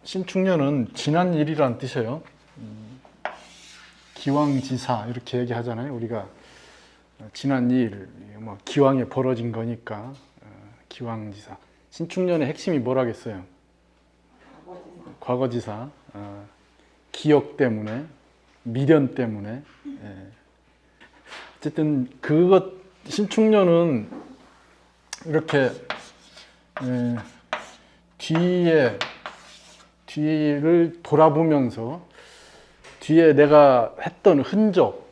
신축년은 지난 일이란 뜻이에요. 기왕지사 이렇게 얘기하잖아요. 우리가 지난 일, 뭐 기왕에 벌어진 거니까 기왕지사. 신축년의 핵심이 뭐라겠어요? 과거지사. 기억 때문에, 미련 때문에. 어쨌든 그것 신축년은 이렇게 뒤를 돌아보면서 뒤에 내가 했던 흔적,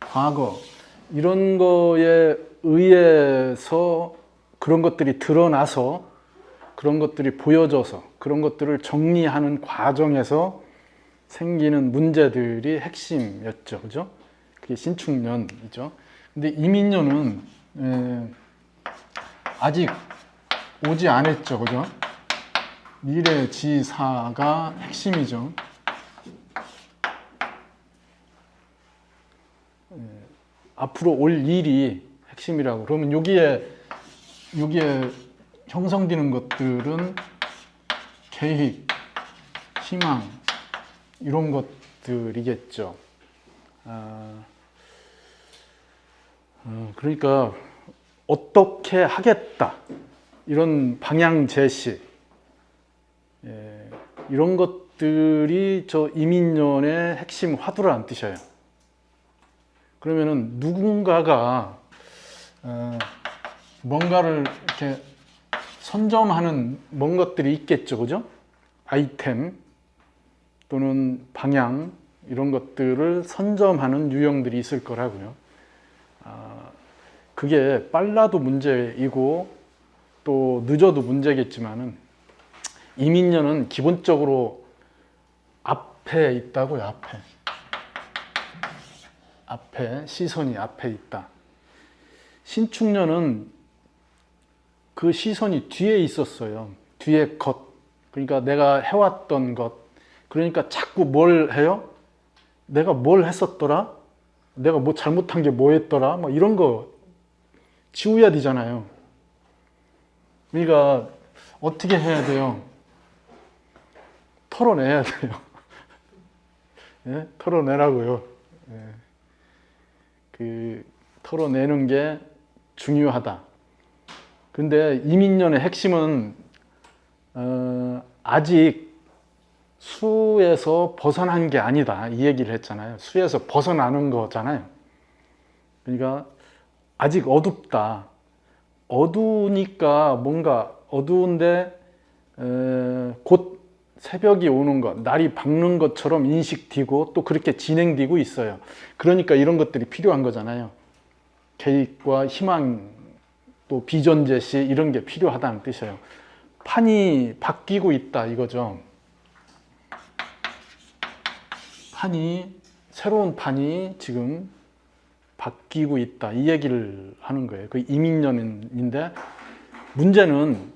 과거 이런 거에 의해서 그런 것들이 드러나서 그런 것들이 보여져서 그런 것들을 정리하는 과정에서 생기는 문제들이 핵심이었죠. 그죠? 그게 신축년이죠. 근데 이민년은 아직 오지 않았죠. 그죠? 미래지사가 핵심이죠. 앞으로 올 일이 핵심이라고. 그러면 여기에 형성되는 것들은 계획, 희망 이런 것들이겠죠. 그러니까 어떻게 하겠다 이런 방향 제시, 이런 것들이 저 이민년의 핵심 화두라는 뜻이에요. 그러면은 누군가가 뭔가를 이렇게 선점하는 뭔 것들이 있겠죠, 그죠? 아이템 또는 방향 이런 것들을 선점하는 유형들이 있을 거라고요. 그게 빨라도 문제이고 또 늦어도 문제겠지만은 이민년은 기본적으로 앞에 있다고요. 앞에 시선이 앞에 있다. 신축년은 그 시선이 뒤에 있었어요. 뒤에 것. 그러니까 내가 해왔던 것. 그러니까 자꾸 뭘 해요? 내가 뭘 했었더라? 내가 뭐 잘못한 게 뭐였더라? 뭐 이런 거 지워야 되잖아요. 그러니까 어떻게 해야 돼요? 털어내야 돼요. 예? 털어내라고요. 예. 그 털어내는 게 중요하다. 근데 이민년의 핵심은 아직 수에서 벗어난 게 아니다 이 얘기를 했잖아요. 수에서 벗어나는 거잖아요. 그러니까 아직 어둡다. 어두우니까 뭔가 어두운데 곧 새벽이 오는 것, 날이 밝는 것처럼 인식되고 또 그렇게 진행되고 있어요. 그러니까 이런 것들이 필요한 거잖아요. 계획과 희망, 또 비전 제시 이런 게 필요하다는 뜻이에요. 판이 바뀌고 있다 이거죠. 새로운 판이 지금 바뀌고 있다 이 얘기를 하는 거예요. 그 이민년인데 문제는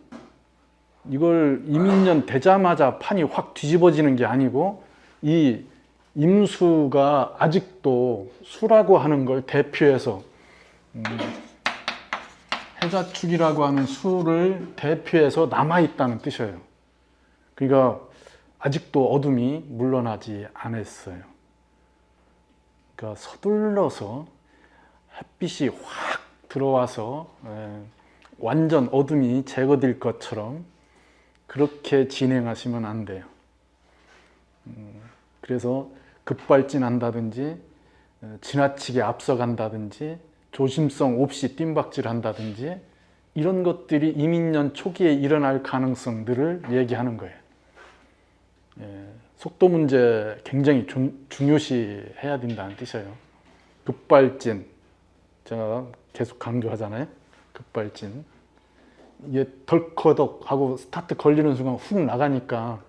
이걸 이민년 되자마자 판이 확 뒤집어지는 게 아니고 이 임수가 아직도 수라고 하는 걸 대표해서 해자축이라고 하는 수를 대표해서 남아있다는 뜻이에요. 그러니까 아직도 어둠이 물러나지 않았어요. 그러니까 서둘러서 햇빛이 확 들어와서 완전 어둠이 제거될 것처럼 그렇게 진행하시면 안 돼요. 그래서 급발진한다든지 지나치게 앞서간다든지 조심성 없이 뜀박질한다든지 이런 것들이 이민년 초기에 일어날 가능성들을 얘기하는 거예요. 속도 문제 굉장히 중요시해야 된다는 뜻이에요. 급발진, 제가 계속 강조하잖아요. 급발진. 이게 덜커덕 하고 스타트 걸리는 순간 훅 나가니까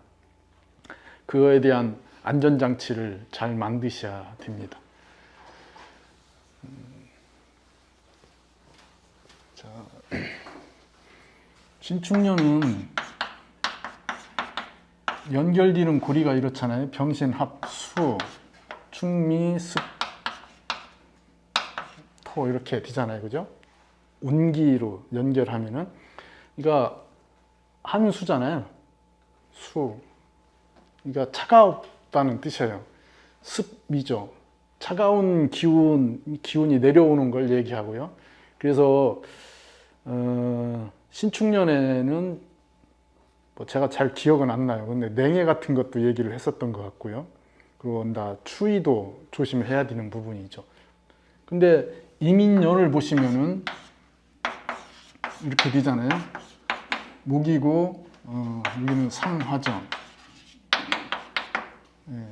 그거에 대한 안전장치를 잘 만드셔야 됩니다. 자, 신축년은 연결되는 고리가 이렇잖아요. 병신합수, 충미, 습, 토 이렇게 되잖아요. 그죠? 운기로 연결하면은 그러니까 한수잖아요. 수. 그러니까 차가웠다는 뜻이에요. 습이죠. 차가운 기운이 내려오는 걸 얘기하고요. 그래서 신축년에는 뭐 제가 잘 기억은 안 나요. 근데 냉해 같은 것도 얘기를 했었던 것 같고요. 그리고 추위도 조심해야 되는 부분이죠. 근데 이민년을 보시면은 이렇게 되잖아요. 목이고 여기는 상화정. 예.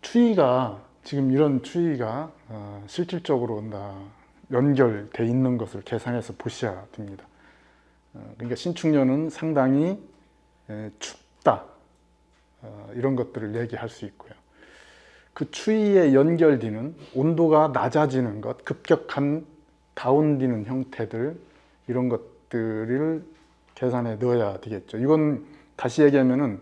추위가 지금 이런 추위가 실질적으로 연결돼 있는 것을 계산해서 보셔야 됩니다. 그러니까 신축년은 상당히 춥다 이런 것들을 얘기할 수 있고요. 그 추위에 연결되는 온도가 낮아지는 것, 급격한 다운되는 형태들 이런 것들을 계산에 넣어야 되겠죠. 이건 다시 얘기하면은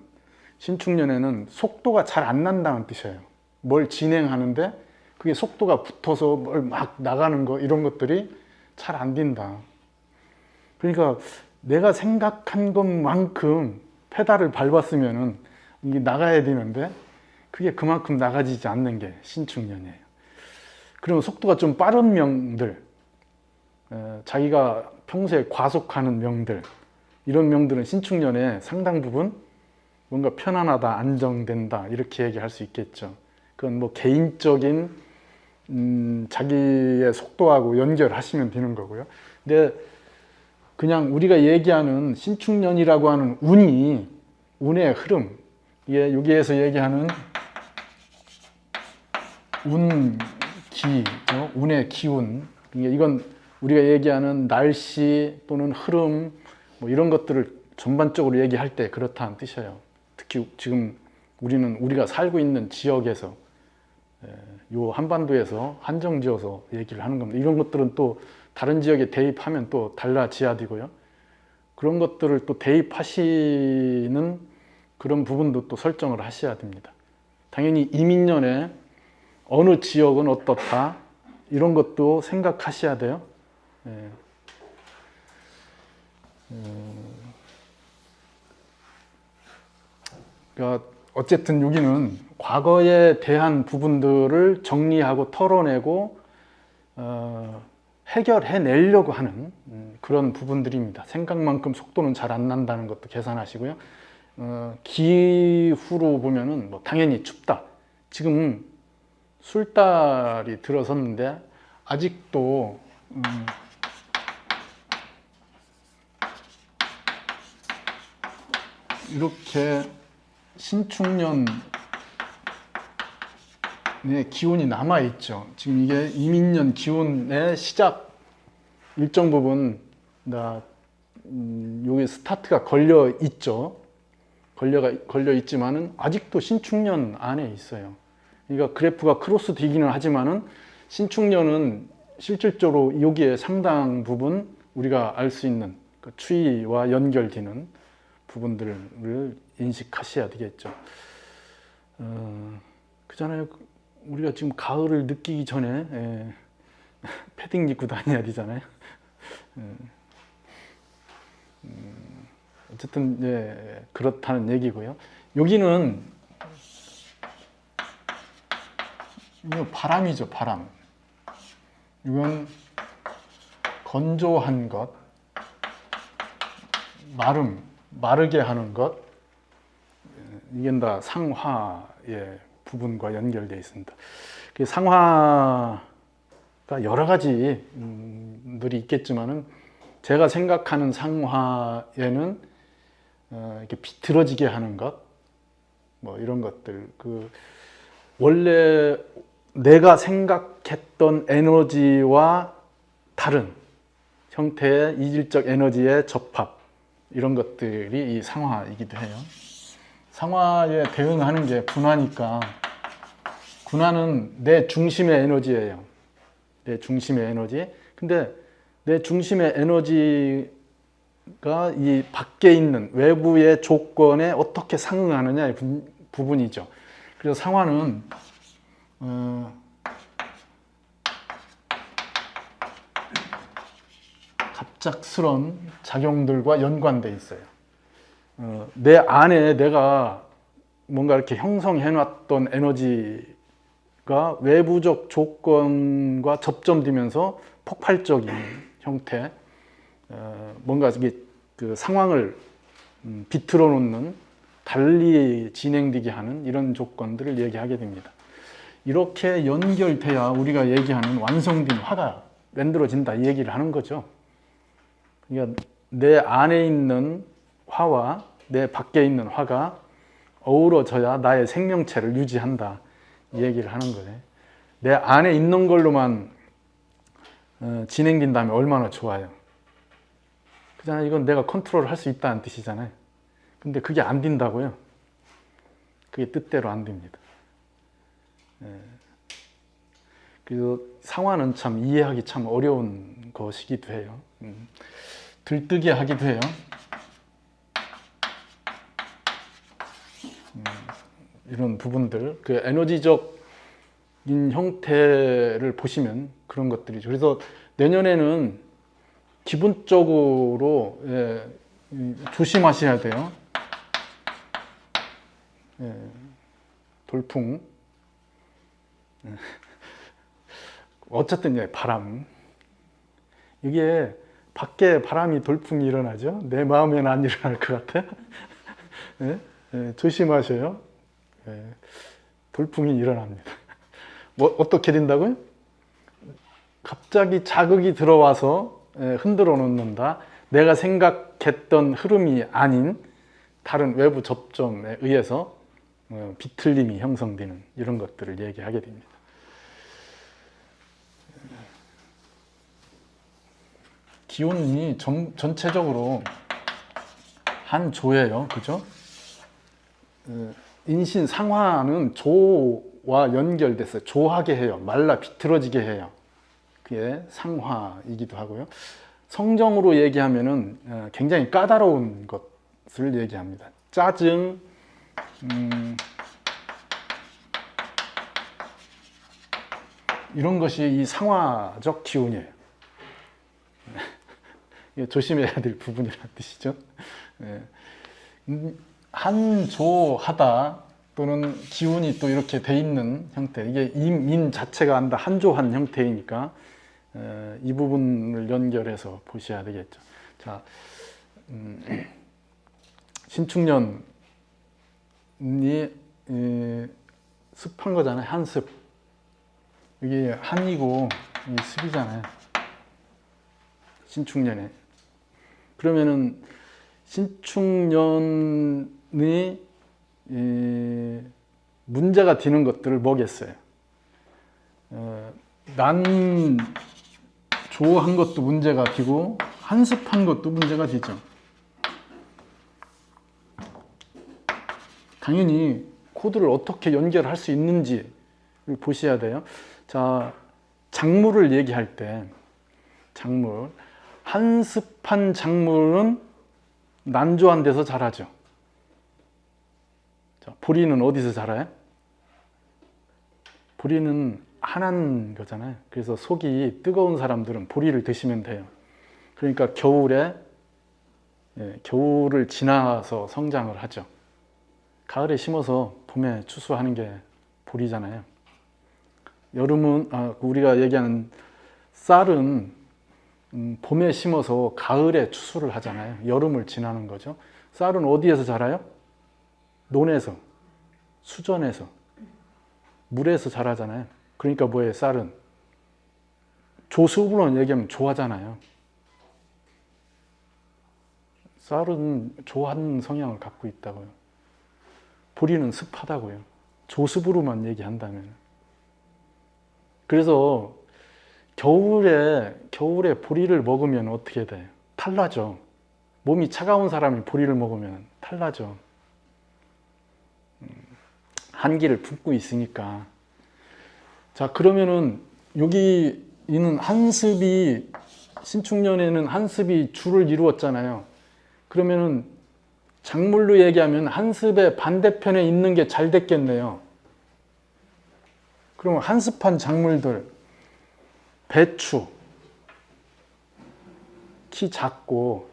신축년에는 속도가 잘 안 난다는 뜻이에요. 뭘 진행하는데 그게 속도가 붙어서 뭘 막 나가는 거 이런 것들이 잘 안 된다. 그러니까 내가 생각한 것만큼 페달을 밟았으면은 이게 나가야 되는데 그게 그만큼 나가지지 않는 게 신축년이에요. 그러면 속도가 좀 빠른 명들, 자기가 평소에 과속하는 명들, 이런 명들은 신축년에 상당 부분 뭔가 편안하다, 안정된다 이렇게 얘기할 수 있겠죠. 그건 뭐 개인적인 자기의 속도하고 연결하시면 되는 거고요. 근데 그냥 우리가 얘기하는 신축년이라고 하는 운의 흐름, 이게 여기에서 얘기하는 운의 기운, 이건 우리가 얘기하는 날씨 또는 흐름 뭐 이런 것들을 전반적으로 얘기할 때 그렇다는 뜻이에요. 특히 지금 우리가 살고 있는 지역에서 요 한반도에서 한정지어서 얘기를 하는 겁니다. 이런 것들은 또 다른 지역에 대입하면 또 달라져야 되고요. 그런 것들을 또 대입하시는 그런 부분도 또 설정을 하셔야 됩니다. 당연히 이민년에 어느 지역은 어떻다 이런 것도 생각하셔야 돼요. 그러니까 어쨌든 여기는 과거에 대한 부분들을 정리하고 털어내고 해결해내려고 하는 그런 부분들입니다. 생각만큼 속도는 잘 안 난다는 것도 계산하시고요. 기후로 보면은 뭐 당연히 춥다. 지금 술달이 들어섰는데 아직도 이렇게 신축년의 기운이 남아있죠. 지금 이게 이민년 기운의 시작 일정 부분 여기 스타트가 걸려 있죠. 걸려 있지만은 아직도 신축년 안에 있어요. 그러니까 그래프가 크로스 되기는 하지만은 신축년은 실질적으로 여기에 상당 부분 우리가 알 수 있는 그 추위와 연결되는 부분들을 인식하셔야 되겠죠. 그잖아요. 우리가 지금 가을을 느끼기 전에 패딩 입고 다녀야 되잖아요. 어쨌든 그렇다는 얘기고요. 여기는 이거 바람이죠, 바람. 이건 건조한 것, 마르게 하는 것, 이게 다 상화의 부분과 연결되어 있습니다. 그 상화가 여러 가지들이 있겠지만은 제가 생각하는 상화에는 이렇게 비틀어지게 하는 것, 뭐 이런 것들, 원래 내가 생각했던 에너지와 다른 형태의 이질적 에너지의 접합, 이런 것들이 이 상화이기도 해요. 상화에 대응하는 게 분화니까, 분화는 내 중심의 에너지예요. 내 중심의 에너지. 근데 내 중심의 에너지가 이 밖에 있는 외부의 조건에 어떻게 상응하느냐의 부분이죠. 그래서 상화는 갑작스런 작용들과 연관돼 있어요. 내 안에 내가 뭔가 이렇게 형성해 놨던 에너지가 외부적 조건과 접점되면서 폭발적인 형태, 뭔가 이게 그 상황을 비틀어 놓는, 달리 진행되게 하는 이런 조건들을 얘기하게 됩니다. 이렇게 연결돼야 우리가 얘기하는 완성된 화가 만들어진다 이 얘기를 하는 거죠. 그러니까 내 안에 있는 화와 내 밖에 있는 화가 어우러져야 나의 생명체를 유지한다 이 얘기를 하는 거예요. 내 안에 있는 걸로만 진행된다면 얼마나 좋아요. 그잖아요. 이건 내가 컨트롤할 수 있다는 뜻이잖아요. 근데 그게 안 된다고요. 그게 뜻대로 안 됩니다. 그래서 상황은 참 이해하기 참 어려운 것이기도 해요. 들뜨게 하기도 해요. 이런 부분들, 그 에너지적인 형태를 보시면 그런 것들이죠. 그래서 내년에는 기본적으로 조심하셔야 돼요. 돌풍. 어쨌든 바람. 이게 밖에 바람이 돌풍이 일어나죠. 내 마음에는 안 일어날 것 같아. 조심하셔요. 돌풍이 일어납니다. 뭐 어떻게 된다고요? 갑자기 자극이 들어와서 흔들어 놓는다. 내가 생각했던 흐름이 아닌 다른 외부 접점에 의해서 비틀림이 형성되는 이런 것들을 얘기하게 됩니다. 기온이 전체적으로 한 조예요. 그죠? 인신 상화는 조와 연결됐어요. 조하게 해요. 말라 비틀어지게 해요. 그게 상화이기도 하고요. 성정으로 얘기하면은 굉장히 까다로운 것을 얘기합니다. 짜증, 이런 것이 이 상화적 기운이에요. 조심해야 될 부분이라는 뜻이죠. 한조하다 또는 기운이 또 이렇게 돼 있는 형태, 이게 인 자체가 한다 한조한 형태이니까 이 부분을 연결해서 보셔야 되겠죠. 자, 신축년이 습한 거잖아요. 한습. 이게 한이고 이 습이잖아요. 신축년에. 그러면은 신축년이 문제가 되는 것들을 뭐겠어요? 난 조한 것도 문제가 되고 한습한 것도 문제가 되죠. 당연히 코드를 어떻게 연결할 수 있는지를 보셔야 돼요. 자, 작물을 얘기할 때 작물, 한습한 작물은 난조한 데서 자라죠. 자, 보리는 어디서 자라요? 보리는 한한 거잖아요. 그래서 속이 뜨거운 사람들은 보리를 드시면 돼요. 그러니까 겨울에 겨울을 지나서 성장을 하죠. 가을에 심어서 봄에 추수하는 게 보리잖아요. 여름은 우리가 얘기하는 쌀은 봄에 심어서 가을에 추수를 하잖아요. 여름을 지나는 거죠. 쌀은 어디에서 자라요? 논에서, 수전에서, 물에서 자라잖아요. 그러니까 뭐예요? 쌀은 조수으로 얘기하면 조하잖아요. 쌀은 조한 성향을 갖고 있다고요. 보리는 습하다고요. 조습으로만 얘기한다면. 그래서 겨울에 보리를 먹으면 어떻게 돼요? 탈나죠. 몸이 차가운 사람이 보리를 먹으면 탈나죠. 한기를 품고 있으니까. 자, 그러면은 여기 있는 한습이, 신축년에는 한습이 주를 이루었잖아요. 그러면은 작물로 얘기하면 한습의 반대편에 있는 게 잘 됐겠네요. 그러면 한습한 작물들, 배추, 키 작고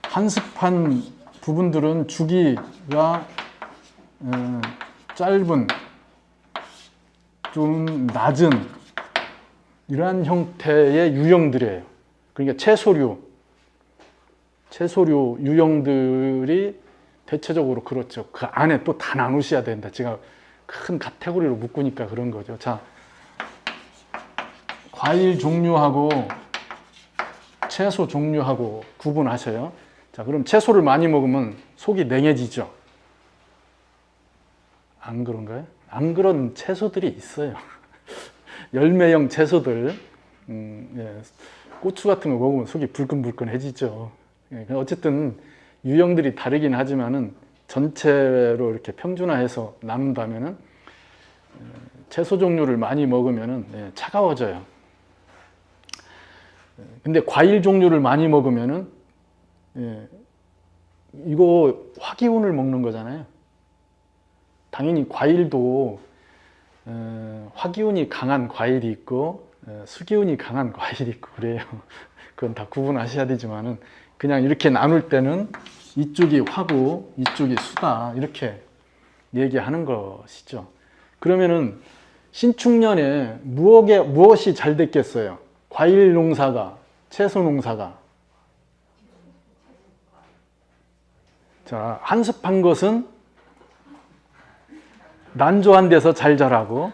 한습한 부분들은 주기가 짧은, 좀 낮은 이러한 형태의 유형들이에요. 그러니까 채소류 유형들이 대체적으로 그렇죠. 그 안에 또 다 나누셔야 된다. 제가 큰 카테고리로 묶으니까 그런 거죠. 자, 과일 종류하고 채소 종류하고 구분하셔요. 자, 그럼 채소를 많이 먹으면 속이 냉해지죠. 안 그런가요? 안 그런 채소들이 있어요. 열매형 채소들, 예, 고추 같은 거 먹으면 속이 불끈불끈해지죠. 예, 어쨌든 유형들이 다르긴 하지만은 전체로 이렇게 평준화해서 나눈다면은 채소 종류를 많이 먹으면은 예, 차가워져요. 근데 과일 종류를 많이 먹으면은 예, 이거 화기운을 먹는 거잖아요. 당연히 과일도 화기운이 강한 과일이 있고 수기운이 강한 과일이 있고 그래요. 그건 다 구분하셔야 되지만은 그냥 이렇게 나눌 때는 이쪽이 화고 이쪽이 수다 이렇게 얘기하는 것이죠. 그러면은 신축년에 무엇이 잘 됐겠어요? 과일 농사가, 채소 농사가. 자, 한습한 것은 난조한 데서 잘 자라고,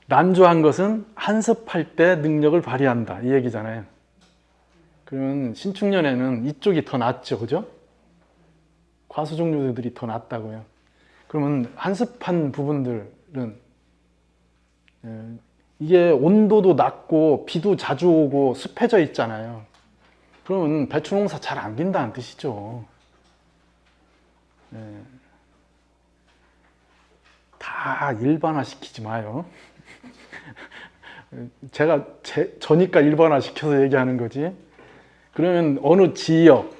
난조한 것은 한습할 때 능력을 발휘한다 이 얘기잖아요. 그러면 신축년에는 이쪽이 더 낫죠, 그죠? 과수 종류들이 더 낫다고요. 그러면 한습한 부분들은 이게 온도도 낮고 비도 자주 오고 습해져 있잖아요. 그러면 배추 농사 잘 안 된다는 뜻이죠. 다 일반화시키지 마요. 제가 저니까 일반화시켜서 얘기하는 거지. 그러면 어느 지역,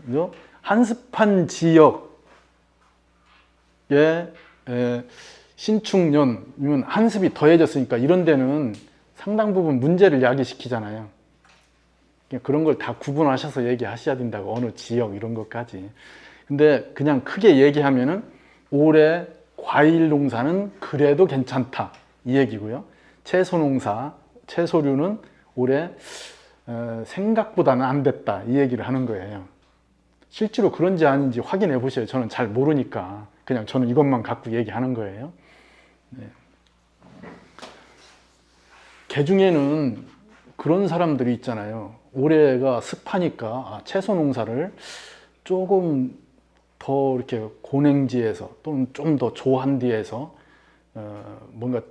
그죠? 한습한 지역에 신축년이면 한습이 더해졌으니까 이런 데는 상당 부분 문제를 야기시키잖아요. 그런 걸 다 구분하셔서 얘기하셔야 된다고, 어느 지역 이런 것까지. 근데 그냥 크게 얘기하면은 올해 과일 농사는 그래도 괜찮다 이 얘기고요. 채소 농사, 채소류는 올해 생각보다는 안 됐다 이 얘기를 하는 거예요. 실제로 그런지 아닌지 확인해 보세요. 저는 잘 모르니까 그냥 저는 이것만 갖고 얘기하는 거예요. 네. 개중에는 그런 사람들이 있잖아요. 올해가 습하니까 채소 농사를 조금 더 이렇게 고냉지에서 또는 좀 더 조한디에서 뭔가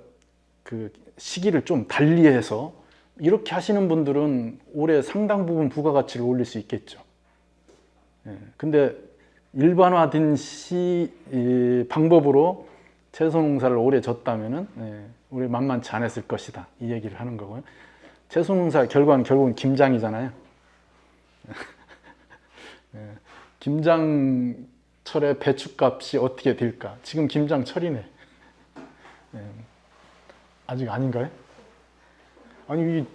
그 시기를 좀 달리해서 이렇게 하시는 분들은 올해 상당 부분 부가가치를 올릴 수 있겠죠. 근데 일반화된 방법으로 채소 농사를 오래 졌다면은 올해 만만치 않았을 것이다 이 얘기를 하는 거고요. 채소 농사 결국은 김장이잖아요. 김장철에 배추값이 어떻게 될까? 지금 김장철이네. 아직 아닌가요? 아니, 이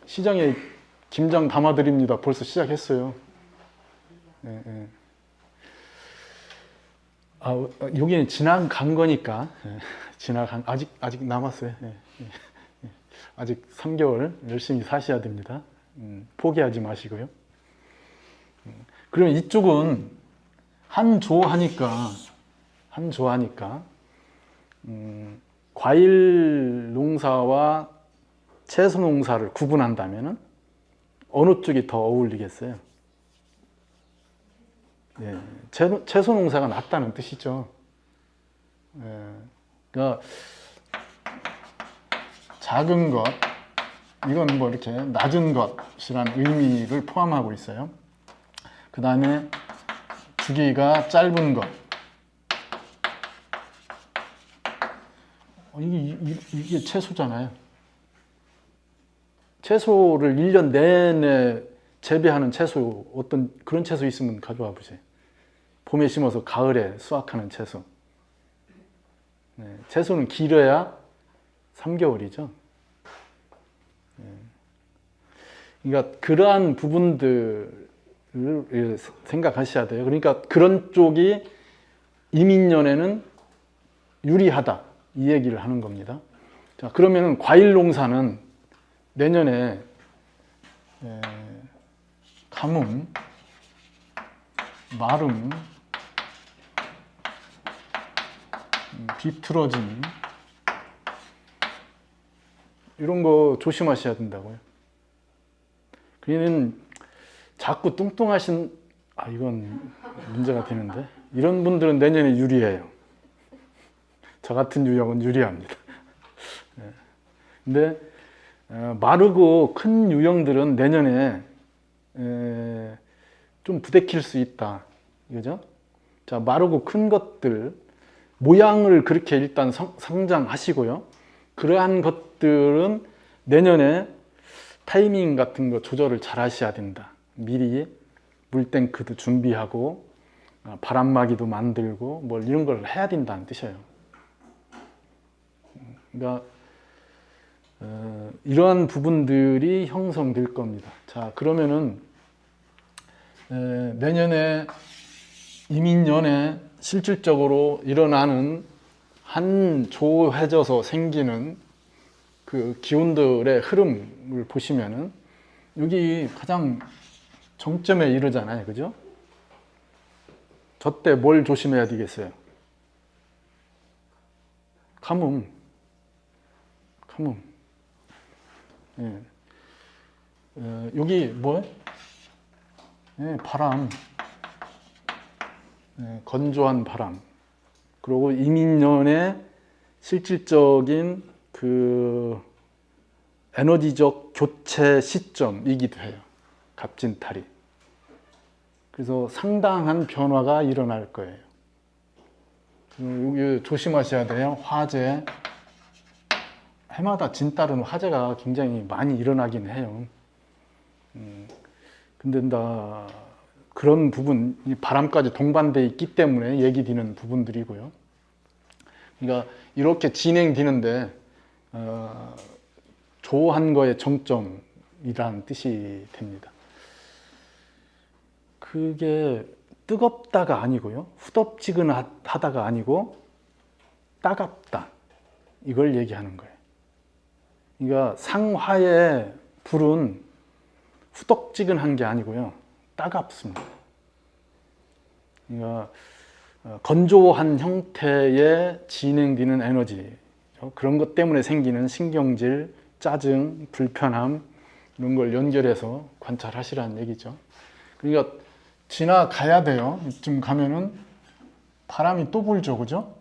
시장에 김장 담아드립니다. 벌써 시작했어요. 여기는 지나간 거니까. 아직 남았어요. 아직 3개월 열심히 사셔야 됩니다. 포기하지 마시고요. 그러면 이쪽은 한조하니까 과일 농사와 채소 농사를 구분한다면 어느 쪽이 더 어울리겠어요? 채소 농사가 낫다는 뜻이죠. 그러니까 작은 것, 이건 뭐 이렇게 낮은 것이라는 의미를 포함하고 있어요. 그 다음에 주기가 짧은 것. 이게 채소잖아요. 채소를 1년 내내 재배하는 채소, 어떤 그런 채소 있으면 가져와 보세요. 봄에 심어서 가을에 수확하는 채소. 채소는 길어야 3개월이죠. 그러니까 그러한 부분들을 생각하셔야 돼요. 그러니까 그런 쪽이 이민년에는 유리하다 이 얘기를 하는 겁니다. 자, 그러면은 과일 농사는 내년에 가뭄, 마름, 비틀어짐 이런 거 조심하셔야 된다고요. 그러면 자꾸 뚱뚱하신 이건 문제가 되는데 이런 분들은 내년에 유리해요. 저 같은 유형은 유리합니다. 근데 마르고 큰 유형들은 내년에 좀 부대낄 수 있다. 이거죠? 자, 마르고 큰 것들 모양을 그렇게 일단 성장하시고요. 그러한 것들은 내년에 타이밍 같은 거 조절을 잘 하셔야 된다. 미리 물탱크도 준비하고 바람막이도 만들고 뭐 이런 걸 해야 된다는 뜻이에요. 그러니까 이러한 부분들이 형성될 겁니다. 자, 그러면은 내년에 이민년에 실질적으로 일어나는 한조해져서 생기는 그 기운들의 흐름을 보시면은 여기 가장 정점에 이르잖아요. 그죠? 저 때 뭘 조심해야 되겠어요? 가뭄. 예. 여기 뭐예요? 예, 바람. 예, 건조한 바람. 그리고 이민년의 실질적인 그 에너지적 교체 시점이기도 해요. 갑진탈이. 그래서 상당한 변화가 일어날 거예요. 여기 조심하셔야 돼요. 화재. 해마다 진따른 화재가 굉장히 많이 일어나긴 해요. 근데 그런 부분, 바람까지 동반되어 있기 때문에 얘기되는 부분들이고요. 그러니까 이렇게 진행되는데 조한 거의 정점이라는 뜻이 됩니다. 그게 뜨겁다가 아니고요. 후덥지근하다가 아니고 따갑다. 이걸 얘기하는 거예요. 그러니까 상화의 불은 후덥지근한 게 아니고요. 따갑습니다. 그러니까 건조한 형태의 진행되는 에너지, 그런 것 때문에 생기는 신경질, 짜증, 불편함 이런 걸 연결해서 관찰하시라는 얘기죠. 그러니까 지나가야 돼요. 이쯤 가면은 바람이 또 불죠, 그죠?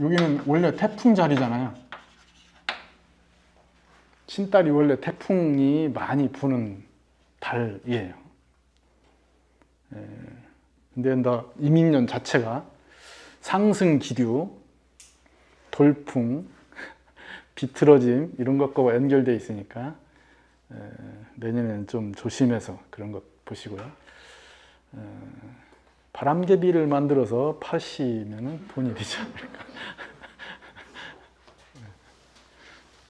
여기는 원래 태풍 자리잖아요. 신달이 원래 태풍이 많이 부는 달이에요. 근데 이민년 자체가 상승 기류, 돌풍, 비틀어짐 이런 것과 연결되어 있으니까 내년에는 좀 조심해서 그런 것 보시고요. 바람개비를 만들어서 파시면 돈이 되지 않을까.